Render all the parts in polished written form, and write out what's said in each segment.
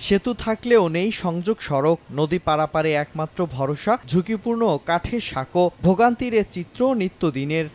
সেতু থাকলেও নেই সংযোগ সড়ক, নদী পারাপারে একমাত্র ভরসা ঝুঁকিপূর্ণ কাঠের সাঁকো। ভোগান্তির এ চিত্র নিত্যদিনের।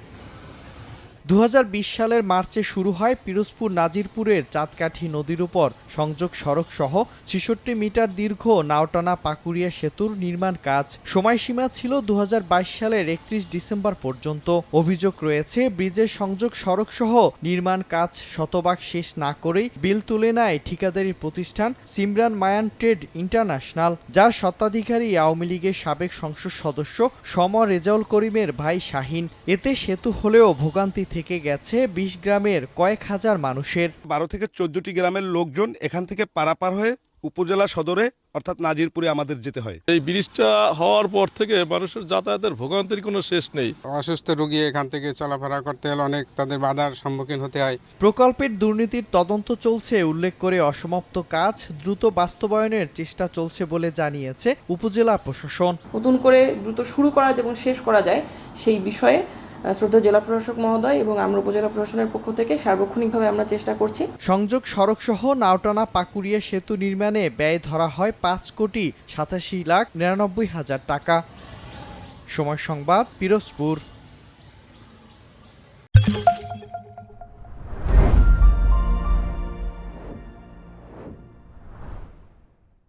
2020 সালের মার্চে শুরু হয় পিরোজপুর নাজিরপুরের চাঁদকাঠি নদীর উপর সংযোগ সড়ক সহ 66 মিটার দীর্ঘ নাওটানা পাকুড়িয়া সেতুর নির্মাণ কাজ। সময়সীমা ছিল 2022 সালের 31 ডিসেম্বর পর্যন্ত। অভিযোগ রয়েছে, ব্রিজের সংযোগ সড়ক সহ নির্মাণ কাজ শতভাগ শেষ না করেই বিল তুলে নেয় ঠিকাদারি প্রতিষ্ঠান সিমরান মায়ান ট্রেড ইন্টারন্যাশনাল, যার স্বত্বাধিকারী আওয়ামী লীগের সাবেক সংসদ সদস্য সম রেজাউল করিমের ভাই শাহিন। এতে সেতু হলেও ভোগান্তি থেকে গেছে 20 গ্রামের কয়েক হাজার মানুষের। 12 থেকে 14টি গ্রামের লোকজন এখান থেকে পারাপার হয়ে উপজেলা সদরে অর্থাৎ নাজিরপুরে আমাদের যেতে হয়। এই ব্রিজটা হওয়ার পর থেকে মানুষের যাতায়াতের ভোগান্তির কোনো শেষ নেই। অসুস্থ রোগী এখান থেকে চলাফেরা করতে হলে অনেক তাদের বাধার সম্মুখীন হতে হয়। প্রকল্পের দুর্নীতির তদন্ত চলছে উল্লেখ করে অসমাপ্ত কাজ দ্রুত বাস্তবায়নের চেষ্টা চলছে বলে জানিয়েছে উপজেলা প্রশাসন। নতুন করে দ্রুত শুরু করা এবং শেষ করা যায় সেই বিষয়ে শ্রদ্ধেয় জেলা প্রশাসক মহোদয় এবং আমরা উপজেলা প্রশাসনের পক্ষ থেকে সার্বক্ষণিকভাবে আমরা চেষ্টা করছি। সংযোগ সড়ক সহ নাওটানা পাকুড়িয়া সেতু নির্মাণে ব্যয় ধরা হয় 5,87,99,000 টাকা। সময় সংবাদ, পিরোজপুর।